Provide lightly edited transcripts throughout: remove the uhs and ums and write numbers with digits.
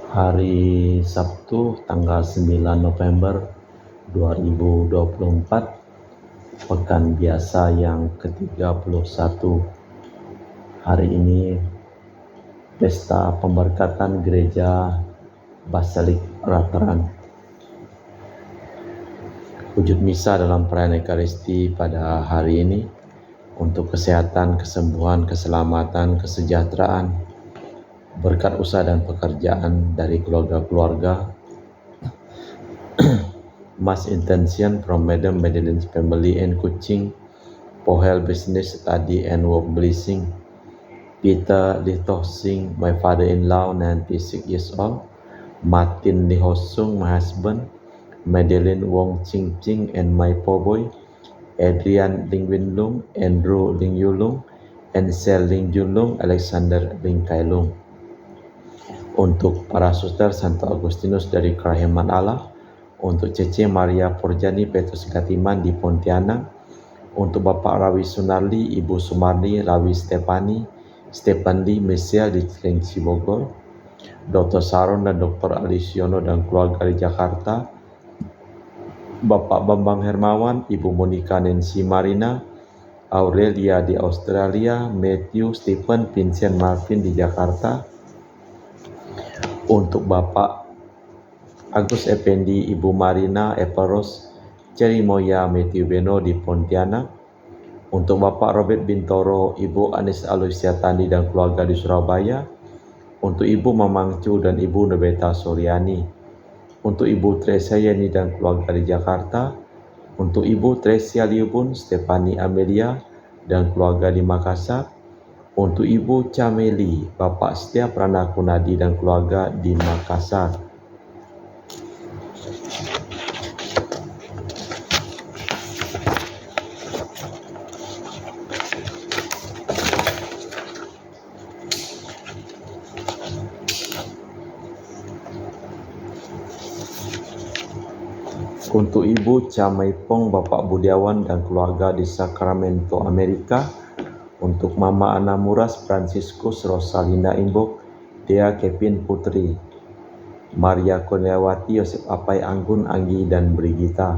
Hari Sabtu tanggal 9 November 2024, pekan biasa yang ke-31. Hari ini pesta pemberkatan gereja Basilik Lateran. Wujud misa dalam perayaan Ekaristi pada hari ini untuk kesehatan, kesembuhan, keselamatan, kesejahteraan, berkat usaha dan pekerjaan dari keluarga-keluarga. Mass intention from Madam Madeline's family and Kuching for health, business, study, and work blessing. Peter Lee Toh Sing, my father-in-law, 96 years old. Martin Lee Ho Sung, my husband. Madeline Wong Ching Ching, and my poor boy. Adrian Ling Win Lung, Andrew Ling Yu Lung, and Sel Ling Jun Lung, Alexander Ling Kai Lung. Untuk para suster Santo Agustinus dari Kerahiman Allah, untuk Cece Maria Porjani Petrus Gatiman di Pontianak, untuk Bapak Rawi Sunarli, Ibu Sumarni, Rawi Stefan Lee Michelle di Cilengsi Bogor, Dr. Saron dan Dr. Alisiono dan keluarga di Jakarta, Bapak Bambang Hermawan, Ibu Monica Nancy Marina, Aurelia di Australia, Matthew, Stephen, Vincent Marvin di Jakarta, untuk Bapak Agus Effendi, Ibu Marina Eperos, Cherry Moya, Matthew Beno di Pontianak, untuk Bapak Robert Bintoro, Ibu Anis Aloysia Tandi dan keluarga di Surabaya, untuk Ibu Mamang Cu dan Ibu Nebeta Suryani, untuk Ibu Tresia Yeni dan keluarga di Jakarta, untuk Ibu Tresia Liubun, Stefani Amelia dan keluarga di Makassar, untuk Ibu Cameli, Bapak Setia Prana Kunadi dan keluarga di Makassar. Untuk Ibu Camaipong, Bapak Budiawan dan keluarga di Sacramento, Amerika. Untuk Mama Ana Muras, Franciscus, Rosalinda Imbok, Dea Kevin Putri, Maria Kurniawati, Yosef Apai Anggun, Anggi dan Brigita.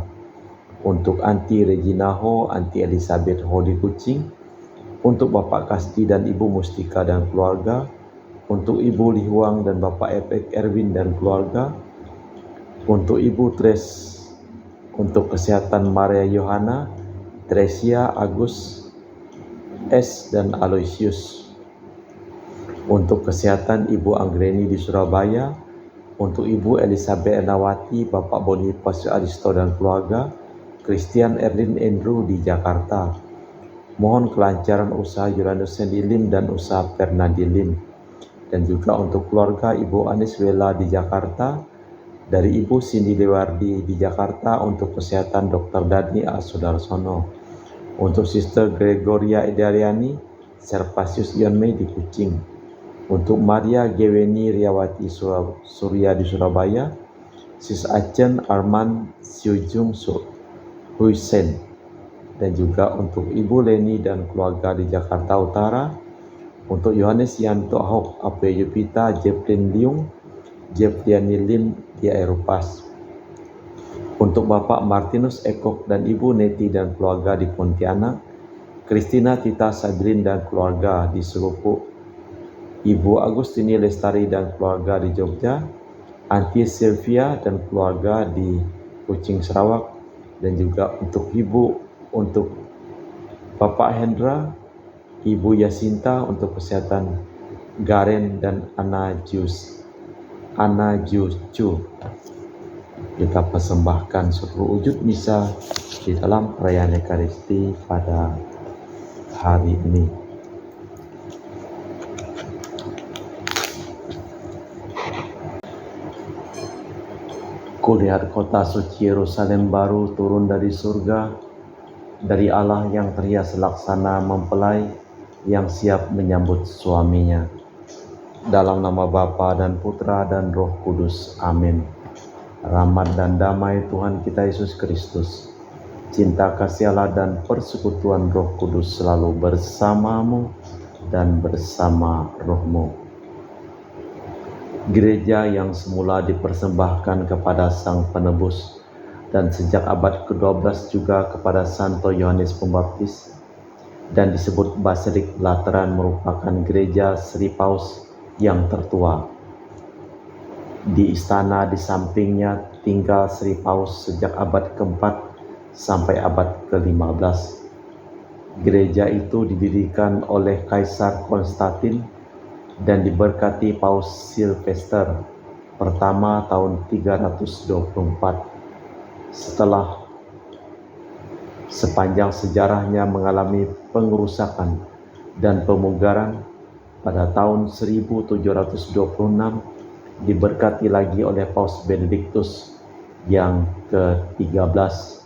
Untuk Anti Regina Ho, Anti Elizabeth Ho di Kucing. Untuk Bapak Kasti dan Ibu Mustika dan keluarga. Untuk Ibu Lihuang dan Bapak Epek Erwin dan keluarga. Untuk Ibu Tres, untuk kesehatan Maria Yohana, Tresia, Agus, S dan Aloysius. Untuk kesehatan Ibu Anggreni di Surabaya, untuk Ibu Elizabeth Enawati, Bapak Boniface Aristo dan keluarga, Christian Erlin Andrew di Jakarta. Mohon kelancaran usaha Uranus Sendilim dan usaha Fernandilim. Dan juga untuk keluarga Ibu Anis Wela di Jakarta, dari Ibu Cindy Lewardi di Jakarta, untuk kesehatan Dr. Dani A. Sudarsono. Untuk Sister Gregoria Edariani, Servasius Ion Mei di Kucing. Untuk Maria Geweni Riawati Surya di Surabaya, Sis Acen Arman Siujung Huisen. Dan juga untuk Ibu Leni dan keluarga di Jakarta Utara. Untuk Yohanes Yanto Ahok, Ape Yupita, Jeplin Liung, Jefriani Lim di Aeropas. Untuk Bapak Martinus Ekok dan Ibu Neti dan keluarga di Pontianak, Kristina Tita Sablin dan keluarga di Selupuk, Ibu Agustini Lestari dan keluarga di Jogja, Anti Sylvia dan keluarga di Kucing Sarawak, dan juga untuk Bapak Hendra, Ibu Yasinta, untuk kesehatan Garen dan Ana Jucu. Kita persembahkan seluruh wujud misa di dalam perayaan Ekaristi pada hari ini. Kulihat kota suci Yerusalem baru turun dari surga, dari Allah yang terhias laksana mempelai yang siap menyambut suaminya. Dalam nama Bapa dan Putra dan Roh Kudus. Amin. Rahmat dan damai Tuhan kita Yesus Kristus, cinta kasih Allah dan persekutuan Roh Kudus selalu bersamamu dan bersama rohmu. Gereja yang semula dipersembahkan kepada Sang Penebus dan sejak abad ke-12 juga kepada Santo Yohanes Pembaptis dan disebut Basilik Lateran merupakan gereja Sri Paus yang tertua. Di istana di sampingnya tinggal Sri Paus sejak abad ke-4 sampai abad ke-15. Gereja itu didirikan oleh Kaisar Konstantin dan diberkati Paus Silvester pertama tahun 324. Setelah sepanjang sejarahnya mengalami pengerusakan dan pemugaran, pada tahun 1726 diberkati lagi oleh Paus Benediktus yang ke-13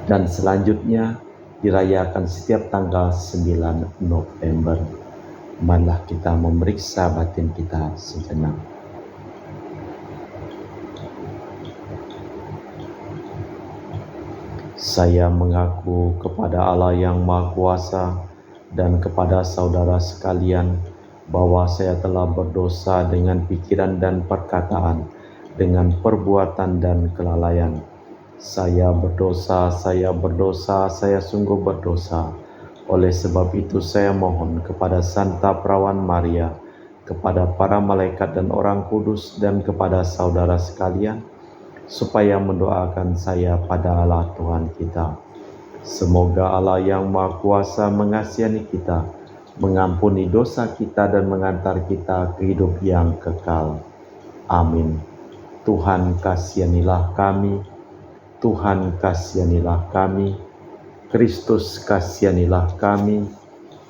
dan selanjutnya dirayakan setiap tanggal 9 November. Marilah kita memeriksa batin kita sejenak. Saya mengaku kepada Allah yang Maha Kuasa dan kepada saudara sekalian bahwa saya telah berdosa dengan pikiran dan perkataan, dengan perbuatan dan kelalaian. Saya berdosa, saya sungguh berdosa. Oleh sebab itu saya mohon kepada Santa Perawan Maria, kepada para malaikat dan orang kudus, dan kepada saudara sekalian, supaya mendoakan saya pada Allah Tuhan kita. Semoga Allah yang Maha Kuasa mengasihi kita, mengampuni dosa kita dan mengantar kita ke hidup yang kekal. Amin. Tuhan kasihanilah kami, Tuhan kasihanilah kami, Kristus kasihanilah kami,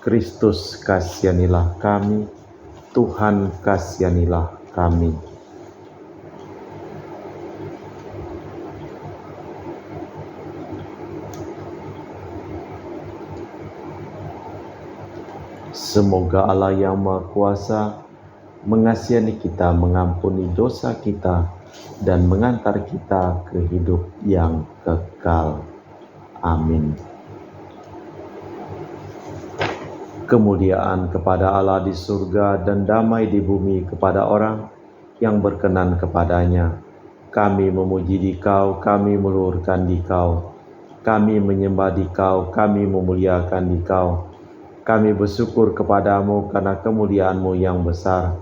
Kristus kasihanilah kami, Tuhan kasihanilah kami. Semoga Allah yang Maha Kuasa mengasihi kita, mengampuni dosa kita, dan mengantar kita ke hidup yang kekal. Amin. Kemuliaan kepada Allah di surga dan damai di bumi kepada orang yang berkenan kepadanya. Kami memuji Dikau, kami meluhurkan Dikau, kami menyembah Dikau, kami memuliakan Dikau. Kami bersyukur kepadamu karena kemuliaan-Mu yang besar.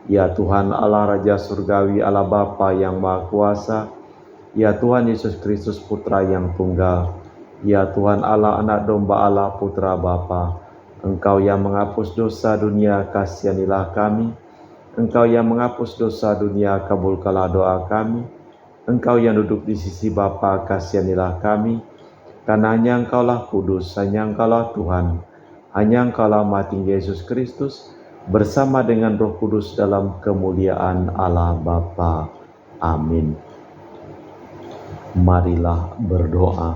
Ya Tuhan Allah Raja Surgawi, Allah Bapa yang Maha Kuasa, ya Tuhan Yesus Kristus Putra yang Tunggal, ya Tuhan Allah Anak Domba Allah Putra Bapa. Engkau yang menghapus dosa dunia, kasihanilah kami. Engkau yang menghapus dosa dunia, kabulkanlah doa kami. Engkau yang duduk di sisi Bapa, kasihanilah kami. Karena hanya Engkaulah kudus, hanya Engkaulah Tuhan, hanya Engkaulah Maha Tinggi Yesus Kristus, bersama dengan Roh Kudus dalam kemuliaan Allah Bapa. Amin. Marilah berdoa.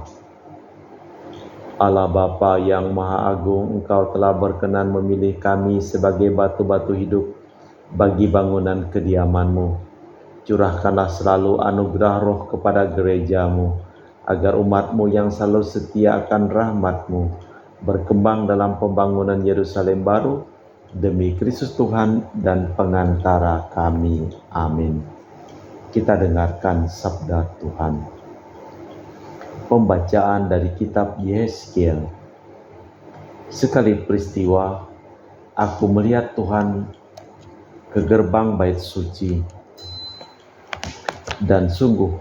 Allah Bapa yang Maha Agung, Engkau telah berkenan memilih kami sebagai batu-batu hidup bagi bangunan kediaman-Mu. Curahkanlah selalu anugerah Roh kepada gereja-Mu, agar umat-Mu yang selalu setia akan rahmat-Mu berkembang dalam pembangunan Yerusalem baru, demi Kristus Tuhan dan pengantara kami. Amin. Kita dengarkan sabda Tuhan. Pembacaan dari kitab Yehezkiel. Sekali peristiwa, aku melihat Tuhan ke gerbang bait suci, dan sungguh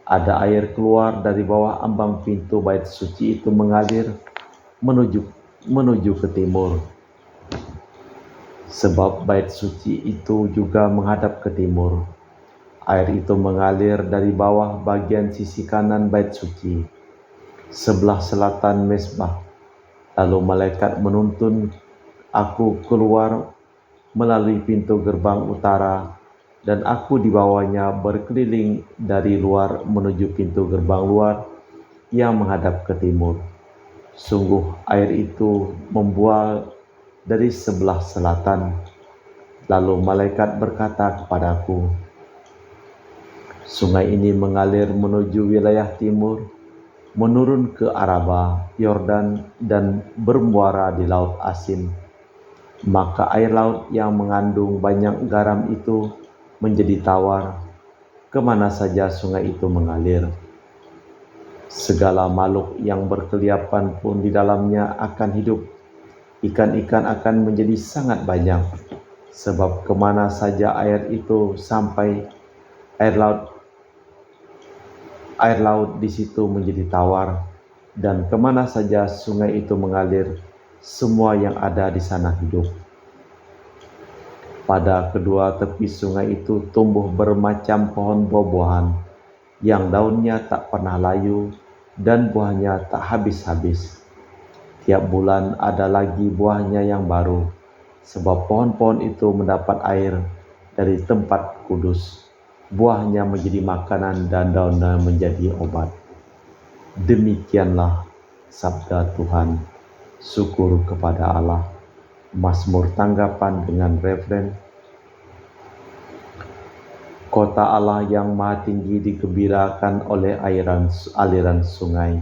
ada air keluar dari bawah ambang pintu bait suci itu mengalir menuju ke timur. Sebab bait suci itu juga menghadap ke timur. Air itu mengalir dari bawah bagian sisi kanan bait suci, sebelah selatan mezbah. Lalu malaikat menuntun aku keluar melalui pintu gerbang utara, dan aku dibawanya berkeliling dari luar menuju pintu gerbang luar yang menghadap ke timur. Sungguh air itu membual dari sebelah selatan. Lalu malaikat berkata kepadaku, sungai ini mengalir menuju wilayah timur, menurun ke Araba, Yordan, dan bermuara di Laut Asin. Maka air laut yang mengandung banyak garam itu menjadi tawar, kemana saja sungai itu mengalir. Segala makhluk yang berkeliapan pun di dalamnya akan hidup. Ikan-ikan akan menjadi sangat banyak, sebab kemana saja air itu sampai, air laut di situ menjadi tawar, dan kemana saja sungai itu mengalir, semua yang ada di sana hidup. Pada kedua tepi sungai itu tumbuh bermacam pohon buah-buahan, yang daunnya tak pernah layu dan buahnya tak habis-habis. Tiap bulan ada lagi buahnya yang baru, sebab pohon-pohon itu mendapat air dari tempat kudus. Buahnya menjadi makanan dan daunnya menjadi obat. Demikianlah sabda Tuhan. Syukur kepada Allah. Mazmur tanggapan dengan referen. Kota Allah yang maha tinggi digembirakan oleh aliran sungai.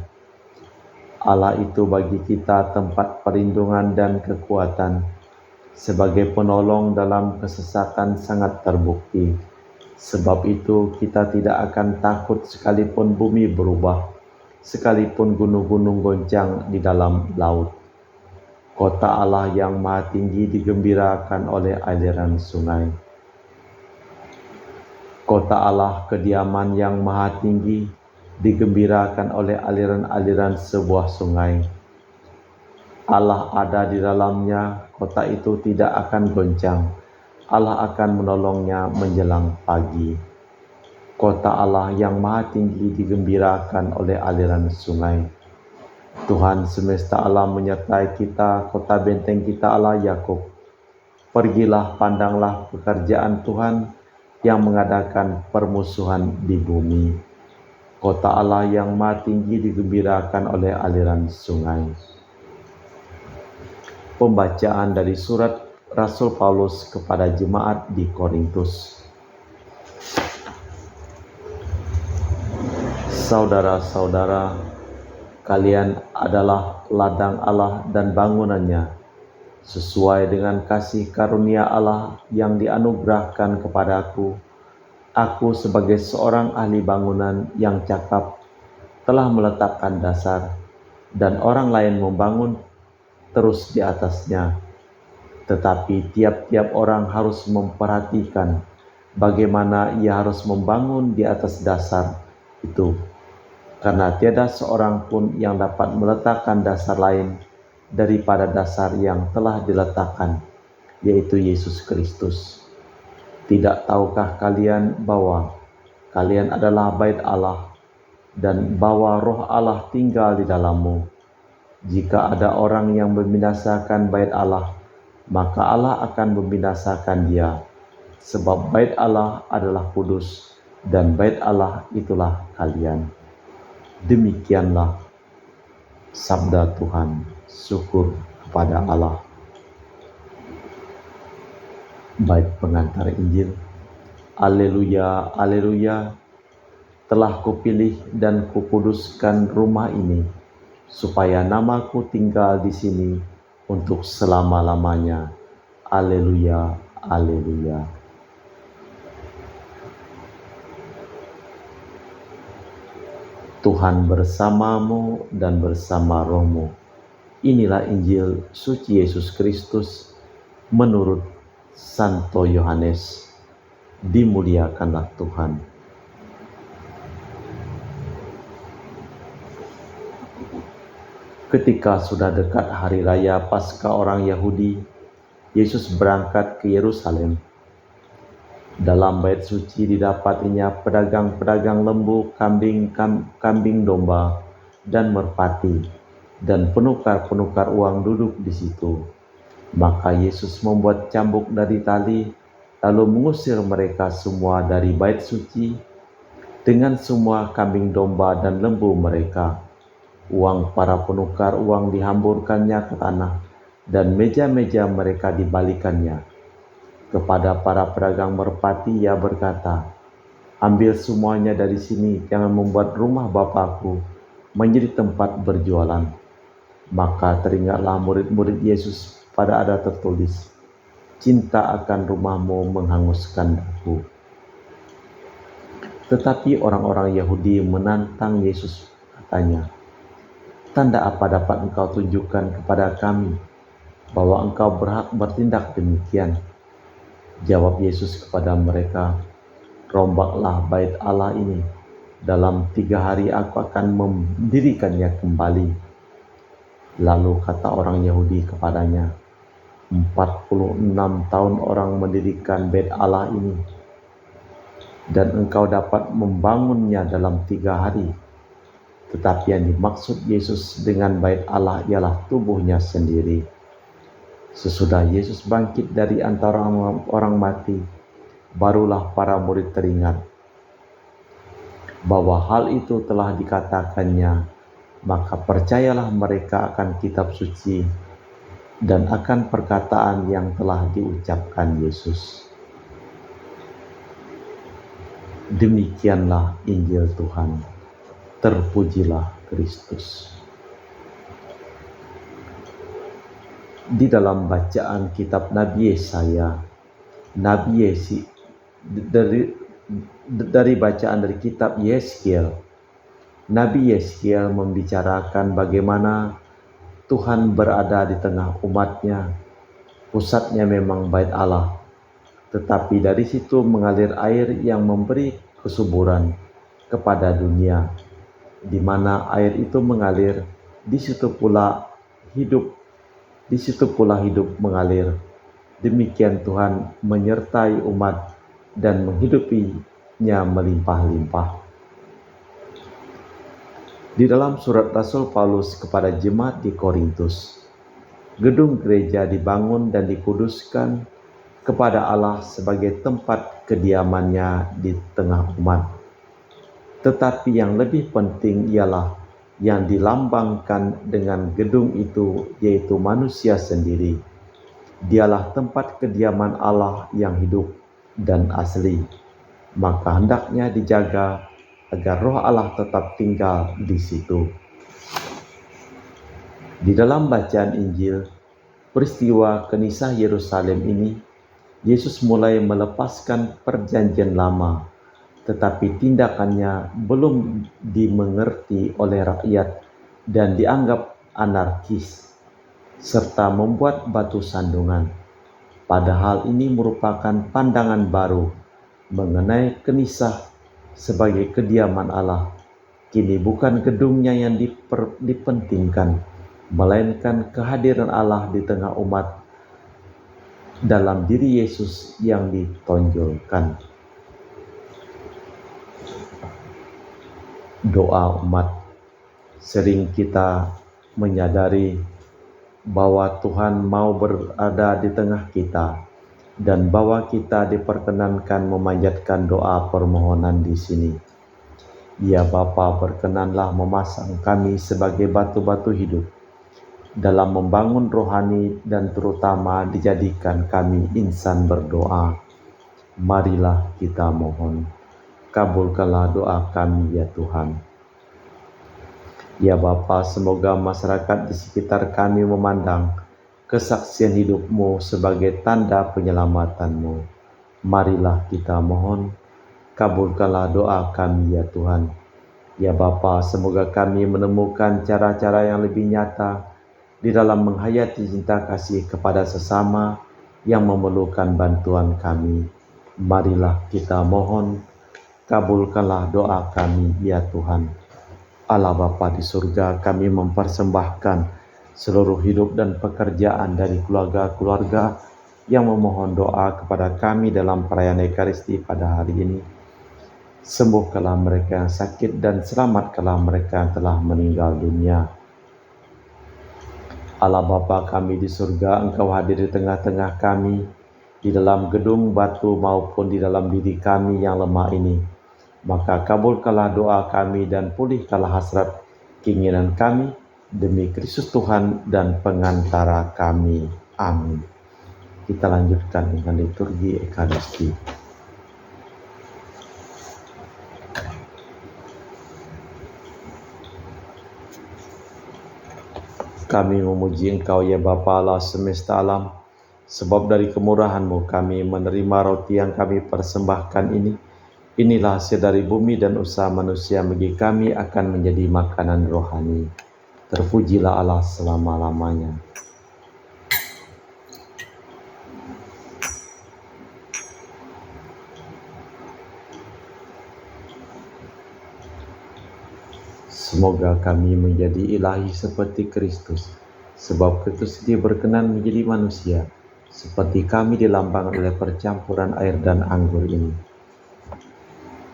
Allah itu bagi kita tempat perlindungan dan kekuatan. Sebagai penolong dalam kesesakan sangat terbukti. Sebab itu kita tidak akan takut sekalipun bumi berubah, sekalipun gunung-gunung goncang di dalam laut. Kota Allah yang maha tinggi digembirakan oleh aliran sungai. Kota Allah, kediaman yang maha tinggi, digembirakan oleh aliran-aliran sebuah sungai. Allah ada di dalamnya, kota itu tidak akan goncang. Allah akan menolongnya menjelang pagi. Kota Allah yang maha tinggi digembirakan oleh aliran sungai. Tuhan semesta alam menyertai kita, kota benteng kita Allah Yakub. Pergilah, pandanglah pekerjaan Tuhan yang mengadakan permusuhan di bumi. Kota Allah yang maha tinggi digembirakan oleh aliran sungai. Pembacaan dari surat Rasul Paulus kepada jemaat di Korintus. Saudara-saudara, kalian adalah ladang Allah dan bangunannya, sesuai dengan kasih karunia Allah yang dianugerahkan kepadaku. Aku sebagai seorang ahli bangunan yang cakap telah meletakkan dasar, dan orang lain membangun terus di atasnya. Tetapi tiap-tiap orang harus memperhatikan bagaimana ia harus membangun di atas dasar itu. Karena tiada seorang pun yang dapat meletakkan dasar lain daripada dasar yang telah diletakkan, yaitu Yesus Kristus. Tidak tahukah kalian bahwa kalian adalah bait Allah, dan bahwa roh Allah tinggal di dalammu? Jika ada orang yang membinasakan bait Allah, maka Allah akan membinasakan dia. Sebab bait Allah adalah kudus, dan bait Allah itulah kalian. Demikianlah sabda Tuhan. Syukur kepada Allah. Bait pengantar Injil. Haleluya, haleluya. Telah kupilih dan kukuduskan rumah ini, supaya namaku tinggal di sini untuk selama-lamanya. Haleluya, haleluya. Tuhan bersamamu dan bersama rohmu. Inilah Injil suci Yesus Kristus menurut Santo Yohanes. Dimuliakanlah Tuhan. Ketika sudah dekat hari raya Paskah orang Yahudi, Yesus berangkat ke Yerusalem. Dalam bait suci didapatinya pedagang-pedagang lembu, kambing domba, dan merpati, dan penukar-penukar uang duduk di situ. Maka Yesus membuat cambuk dari tali, lalu mengusir mereka semua dari bait suci dengan semua kambing domba dan lembu mereka. Uang para penukar uang dihamburkannya ke tanah, dan meja-meja mereka dibalikannya. Kepada para pedagang merpati ia berkata, "Ambil semuanya dari sini, jangan membuat rumah Bapakku menjadi tempat berjualan." Maka teringatlah murid-murid Yesus pada ada tertulis, cinta akan rumahmu menghanguskan daku. Tetapi orang-orang Yahudi menantang Yesus, katanya, tanda apa dapat engkau tunjukkan kepada kami bahwa engkau berhak bertindak demikian? Jawab Yesus kepada mereka, rombaklah bait Allah ini. Dalam 3 hari aku akan mendirikannya kembali. Lalu kata orang Yahudi kepadanya, 46 tahun orang mendirikan bait Allah ini, dan engkau dapat membangunnya dalam 3 hari. Tetapi yang dimaksud Yesus dengan bait Allah ialah tubuhnya sendiri. Sesudah Yesus bangkit dari antara orang mati, barulah para murid teringat bahwa hal itu telah dikatakannya, maka percayalah mereka akan kitab suci dan akan perkataan yang telah diucapkan Yesus. Demikianlah Injil Tuhan. Terpujilah Kristus. Di dalam bacaan kitab Nabi Yesaya, dari bacaan dari kitab Yeskiel, Nabi Yeskiel membicarakan bagaimana Tuhan berada di tengah umatnya. Pusatnya memang bait Allah, tetapi dari situ mengalir air yang memberi kesuburan kepada dunia. Di mana air itu mengalir, di situ pula hidup mengalir. Demikian Tuhan menyertai umat dan menghidupinya melimpah-limpah. Di dalam surat Rasul Paulus kepada jemaat di Korintus, gedung gereja dibangun dan dikuduskan kepada Allah sebagai tempat kediamannya di tengah umat. Tetapi yang lebih penting ialah yang dilambangkan dengan gedung itu, yaitu manusia sendiri. Dialah tempat kediaman Allah yang hidup dan asli. Maka hendaknya dijaga agar roh Allah tetap tinggal di situ. Di dalam bacaan Injil, peristiwa kenisah Yerusalem ini, Yesus mulai melepaskan perjanjian lama, tetapi tindakannya belum dimengerti oleh rakyat dan dianggap anarkis, serta membuat batu sandungan. Padahal ini merupakan pandangan baru mengenai kenisah sebagai kediaman Allah. Kini bukan gedungnya yang dipentingkan, melainkan kehadiran Allah di tengah umat dalam diri Yesus yang ditonjolkan. Doa umat. Sering kita menyadari bahwa Tuhan mau berada di tengah kita dan bahwa kita diperkenankan memanjatkan doa permohonan di sini. Ya Bapa, berkenanlah memasang kami sebagai batu-batu hidup dalam membangun rohani dan terutama dijadikan kami insan berdoa. Marilah kita mohon. Kabulkanlah doa kami ya Tuhan. Ya Bapa, semoga masyarakat di sekitar kami memandang kesaksian hidup-Mu sebagai tanda penyelamatan-Mu. Marilah kita mohon, kabulkanlah doa kami ya Tuhan. Ya Bapa, semoga kami menemukan cara-cara yang lebih nyata di dalam menghayati cinta kasih kepada sesama yang memerlukan bantuan kami. Marilah kita mohon, kabulkanlah doa kami ya Tuhan. Allah Bapa di surga, kami mempersembahkan seluruh hidup dan pekerjaan dari keluarga-keluarga yang memohon doa kepada kami dalam perayaan Ekaristi pada hari ini. Sembuhkanlah mereka yang sakit dan selamatkanlah mereka yang telah meninggal dunia. Allah Bapa kami di surga, Engkau hadir di tengah-tengah kami, di dalam gedung batu maupun di dalam diri kami yang lemah ini. Maka kabulkanlah doa kami dan pulihkanlah hasrat keinginan kami demi Kristus Tuhan dan pengantara kami. Amin. Kita lanjutkan dengan liturgi Ekaristi. Kami memuji Engkau ya Bapa Allah semesta alam, sebab dari kemurahan-Mu kami menerima roti yang kami persembahkan ini. Inilah hasil dari bumi dan usaha manusia bagi kami akan menjadi makanan rohani. Terpujilah Allah selama-lamanya. Semoga kami menjadi ilahi seperti Kristus, sebab Kristus dia berkenan menjadi manusia, seperti kami dilambangkan oleh percampuran air dan anggur ini.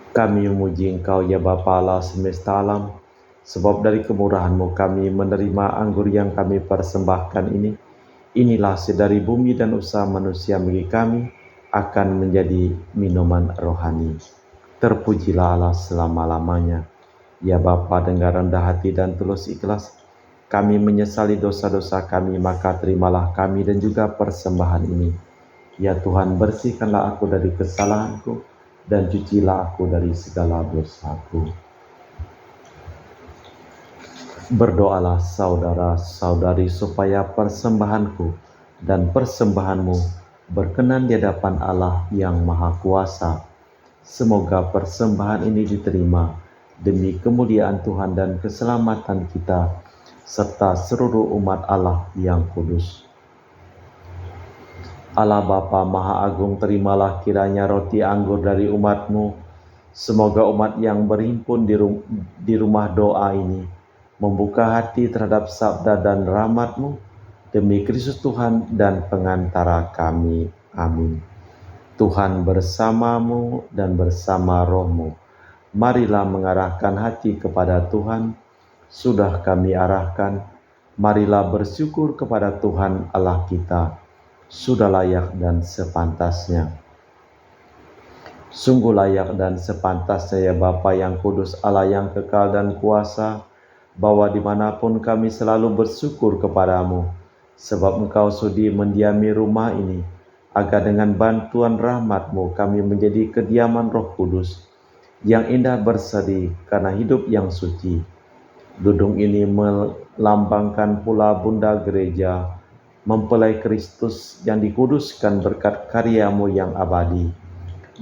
Kami memuji Engkau ya Bapa Allah semesta alam, sebab dari kemurahan-Mu kami menerima anggur yang kami persembahkan ini. Inilah hasil dari bumi dan usaha manusia bagi kami akan menjadi minuman rohani. Terpujilah Allah selama-lamanya. Ya Bapa, dengan rendah hati dan tulus ikhlas, kami menyesali dosa-dosa kami, maka terimalah kami dan juga persembahan ini. Ya Tuhan, bersihkanlah aku dari kesalahanku, dan cucilah aku dari segala dosaku. Berdoalah saudara-saudari supaya persembahanku dan persembahanmu berkenan di hadapan Allah yang Maha Kuasa. Semoga persembahan ini diterima demi kemuliaan Tuhan dan keselamatan kita, serta seluruh umat Allah yang kudus. Allah Bapa Maha Agung, terimalah kiranya roti anggur dari umat-Mu. Semoga umat yang berhimpun di rumah doa ini membuka hati terhadap sabda dan rahmat-Mu demi Kristus Tuhan dan pengantara kami. Amin. Tuhan bersamamu dan bersama rohmu. Marilah mengarahkan hati kepada Tuhan. Sudah kami arahkan, marilah bersyukur kepada Tuhan Allah kita. Sudah layak dan sepantasnya. Sungguh layak dan sepantasnya ya Bapa yang kudus, Allah yang kekal dan kuasa, bahwa dimanapun kami selalu bersyukur kepadamu, sebab Engkau sudi mendiami rumah ini, agar dengan bantuan rahmat-Mu kami menjadi kediaman Roh Kudus, yang indah berseri karena hidup yang suci. Dudung ini melambangkan pula Bunda Gereja, mempelai Kristus yang dikuduskan berkat karya-Mu yang abadi.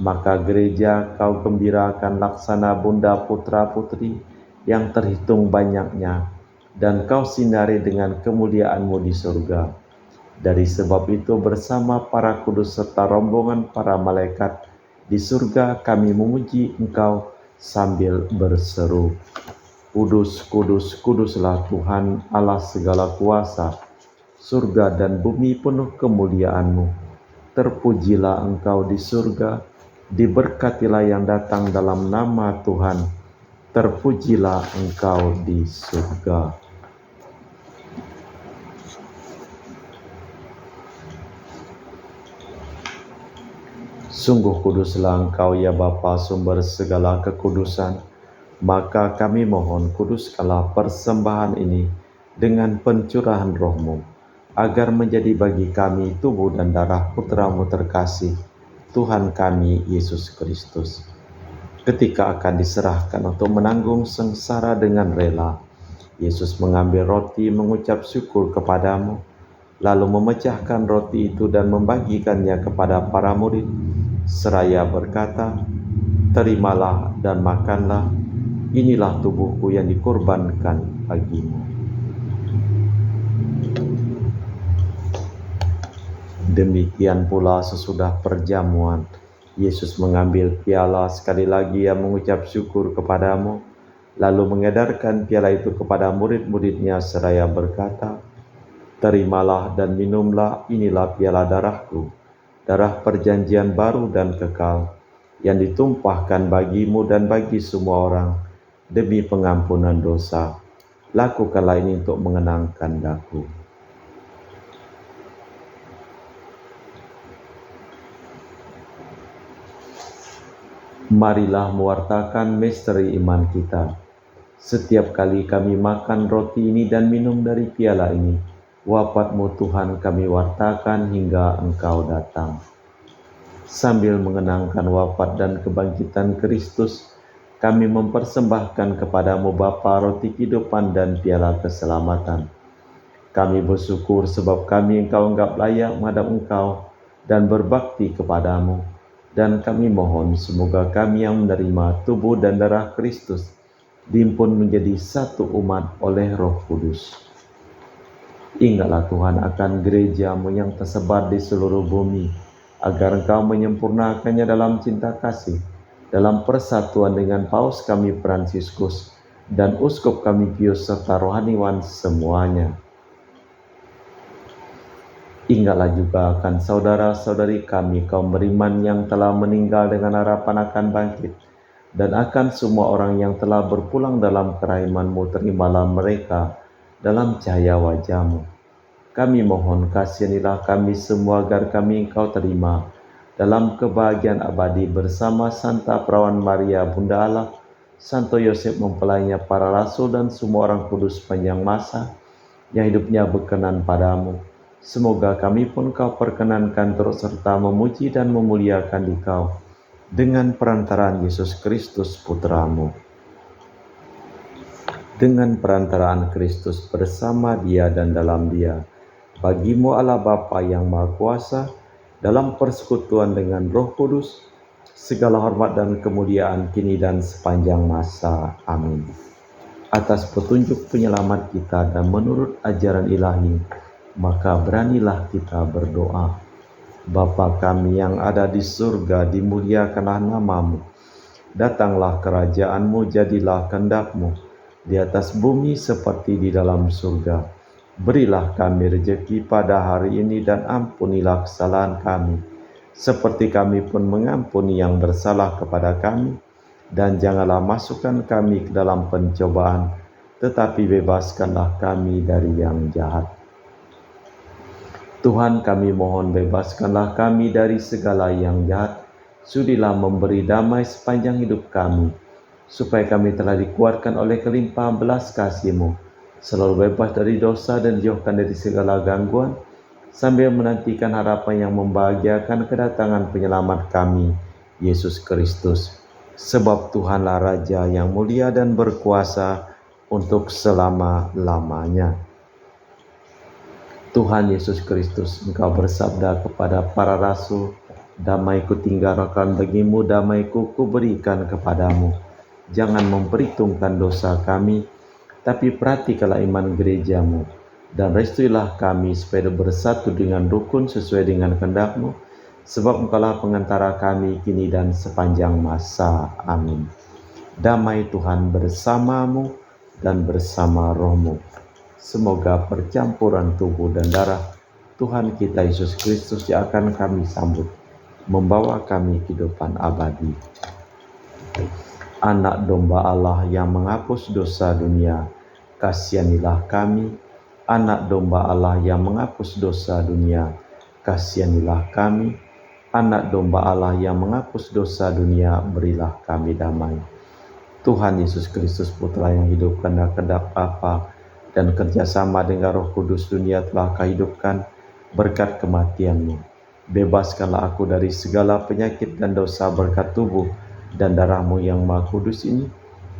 Maka gereja Kau gembirakan laksana Bunda putra-putri yang terhitung banyaknya, dan Kau sinari dengan kemuliaan-Mu di surga. Dari sebab itu bersama para kudus serta rombongan para malaikat di surga kami memuji Engkau sambil berseru, Kudus, kudus, kuduslah Tuhan Allah segala kuasa. Surga dan bumi penuh kemuliaan-Mu. Terpujilah Engkau di surga, diberkatilah yang datang dalam nama Tuhan. Terpujilah Engkau di surga. Sungguh kuduslah Engkau ya Bapa, sumber segala kekudusan. Maka kami mohon, kuduskanlah persembahan ini dengan pencurahan Roh-Mu, agar menjadi bagi kami tubuh dan darah Putra-Mu terkasih, Tuhan kami Yesus Kristus. Ketika akan diserahkan untuk menanggung sengsara dengan rela, Yesus mengambil roti, mengucap syukur kepadamu, lalu memecahkan roti itu dan membagikannya kepada para murid, seraya berkata, Terimalah dan makanlah, inilah tubuhku yang dikorbankan bagimu. Demikian pula sesudah perjamuan, Yesus mengambil piala, sekali lagi Ia mengucap syukur kepadamu, lalu mengedarkan piala itu kepada murid-murid-Nya seraya berkata, Terimalah dan minumlah, inilah piala darahku, darah perjanjian baru dan kekal, yang ditumpahkan bagimu dan bagi semua orang, demi pengampunan dosa. Lakukanlah ini untuk mengenangkan Daku. Marilah mewartakan misteri iman kita. Setiap kali kami makan roti ini dan minum dari piala ini, wafat-Mu Tuhan kami wartakan hingga Engkau datang. Sambil mengenangkan wafat dan kebangkitan Kristus, kami mempersembahkan kepadamu Bapa roti kehidupan dan piala keselamatan. Kami bersyukur sebab kami Engkau anggap layak menghadap Engkau dan berbakti kepadamu. Dan kami mohon semoga kami yang menerima tubuh dan darah Kristus dihimpun menjadi satu umat oleh Roh Kudus. Ingatlah Tuhan akan gereja-Mu yang tersebar di seluruh bumi, agar Engkau menyempurnakannya dalam cinta kasih, dalam persatuan dengan Paus kami Fransiskus dan Uskup kami Pius serta rohaniwan semuanya. Ingatlah juga akan saudara-saudari kami kaum beriman yang telah meninggal dengan harapan akan bangkit, dan akan semua orang yang telah berpulang dalam kerahiman-Mu, terimalah mereka dalam cahaya wajah-Mu. Kami mohon kasihanilah kami semua agar kami Engkau terima dalam kebahagiaan abadi bersama Santa Perawan Maria Bunda Allah, Santo Yosef mempelainya, para rasul dan semua orang kudus sepanjang masa yang hidupnya berkenan padamu. Semoga kami pun Kau perkenankan terus serta memuji dan memuliakan Dikau dengan perantaraan Yesus Kristus Putra-Mu. Dengan perantaraan Kristus bersama Dia dan dalam Dia, bagi-Mu Allah Bapa yang Maha Kuasa, dalam persekutuan dengan Roh Kudus, segala hormat dan kemuliaan kini dan sepanjang masa. Amin. Atas petunjuk penyelamat kita dan menurut ajaran ilahi, maka beranilah kita berdoa. Bapa kami yang ada di surga, dimuliakanlah nama-Mu. Datanglah kerajaan-Mu, jadilah kehendak-Mu di atas bumi seperti di dalam surga. Berilah kami rejeki pada hari ini dan ampunilah kesalahan kami, seperti kami pun mengampuni yang bersalah kepada kami. Dan janganlah masukkan kami ke dalam pencobaan, tetapi bebaskanlah kami dari yang jahat. Tuhan, kami mohon bebaskanlah kami dari segala yang jahat. Sudilah memberi damai sepanjang hidup kami, supaya kami telah dikuatkan oleh kelimpahan belas kasih-Mu, selalu bebas dari dosa dan dijauhkan dari segala gangguan, sambil menantikan harapan yang membahagiakan kedatangan penyelamat kami, Yesus Kristus. Sebab Tuhanlah Raja yang mulia dan berkuasa untuk selama-lamanya. Tuhan Yesus Kristus, Engkau bersabda kepada para rasul, "Damai-Ku tinggalkan bagimu, damai-Ku kuberikan kepadamu. Jangan memperhitungkan dosa kami, tapi perhatikanlah iman gereja-Mu, dan restuilah kami supaya bersatu dengan rukun sesuai dengan kehendak-Mu, sebab Engkaulah pengantara kami kini dan sepanjang masa. Amin." Damai Tuhan bersamamu dan bersama rohmu. Semoga percampuran tubuh dan darah Tuhan kita Yesus Kristus yang akan kami sambut membawa kami kehidupan abadi. Anak domba Allah yang menghapus dosa dunia, kasihanilah kami. Anak domba Allah yang menghapus dosa dunia, kasihanilah kami. Anak domba Allah yang menghapus dosa dunia, berilah kami damai. Tuhan Yesus Kristus Putra yang hidup karena kehendak Bapa dan kerjasama dengan Roh Kudus, dunia telah Kau hidupkan berkat kematian-Mu. Bebaskanlah aku dari segala penyakit dan dosa berkat tubuh dan darah-Mu yang Maha Kudus ini.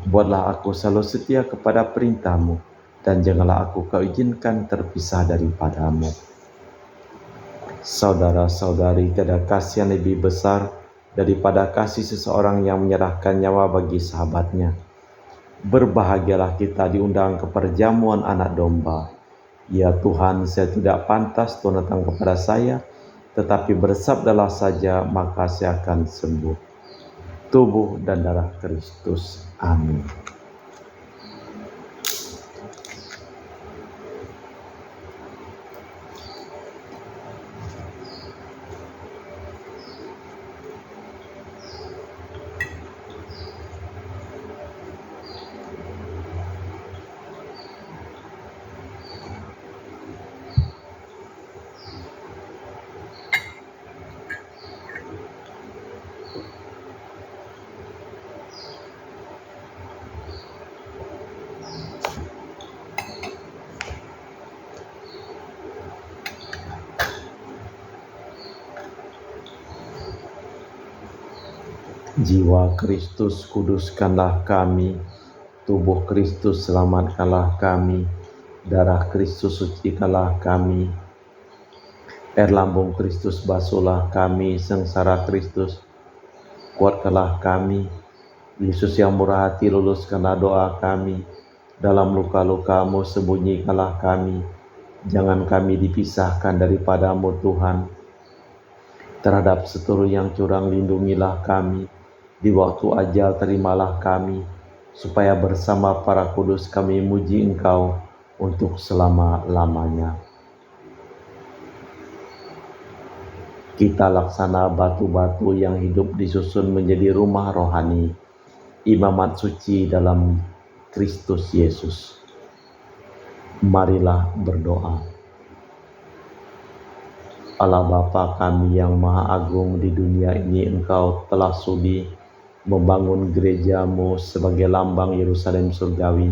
Buatlah aku selalu setia kepada perintah-Mu, dan janganlah aku Kau izinkan terpisah daripada-Mu. Saudara-saudari, tiada kasih yang lebih besar daripada kasih seseorang yang menyerahkan nyawa bagi sahabatnya. Berbahagialah kita diundang ke perjamuan anak domba. Ya Tuhan, saya tidak pantas Tuhan datang kepada saya, tetapi bersabdalah saja, maka saya akan sembuh. Tubuh dan darah Kristus. Amin. Jiwa Kristus, kuduskanlah kami. Tubuh Kristus, selamatkanlah kami. Darah Kristus sucikanlah kami. Air lambung Kristus basuhlah kami. Sengsara Kristus kuatkanlah kami. Yesus yang murah hati, luluskanlah doa kami. Dalam luka-luka-Mu sembunyikanlah kami. Jangan kami dipisahkan daripadamu Tuhan. Terhadap seteru yang curang lindungilah kami. Di waktu ajal terimalah kami, supaya bersama para kudus kami muji Engkau untuk selama-lamanya. Kita laksana batu-batu yang hidup disusun menjadi rumah rohani, imamat suci dalam Kristus Yesus. Marilah berdoa. Allah Bapa kami yang Maha Agung, di dunia ini Engkau telah sudi membangun gereja-Mu sebagai lambang Yerusalem surgawi.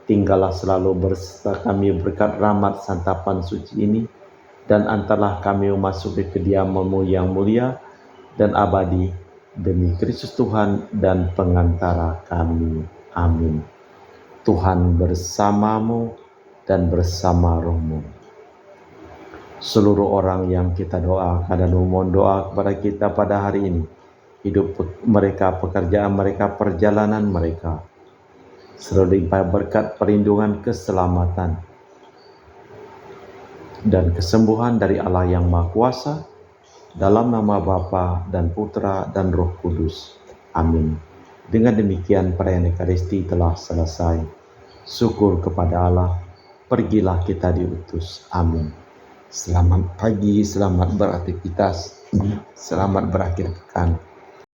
Tinggallah selalu berserta kami berkat rahmat santapan suci ini, dan antarlah kami memasuki kediaman-Mu yang mulia dan abadi, demi Kristus Tuhan dan pengantara kami. Amin. Tuhan bersamamu dan bersama rohmu. Seluruh orang yang kita doakan dan memohon doa kepada kita pada hari ini, hidup mereka, pekerjaan mereka, perjalanan mereka, selalu dilimpahi berkat perlindungan, keselamatan, dan kesembuhan dari Allah yang Maha Kuasa, dalam nama Bapa dan Putra dan Roh Kudus. Amin. Dengan demikian perayaan Ekaristi telah selesai. Syukur kepada Allah, pergilah kita diutus. Amin. Selamat pagi, selamat beraktivitas, selamat berakhir pekan.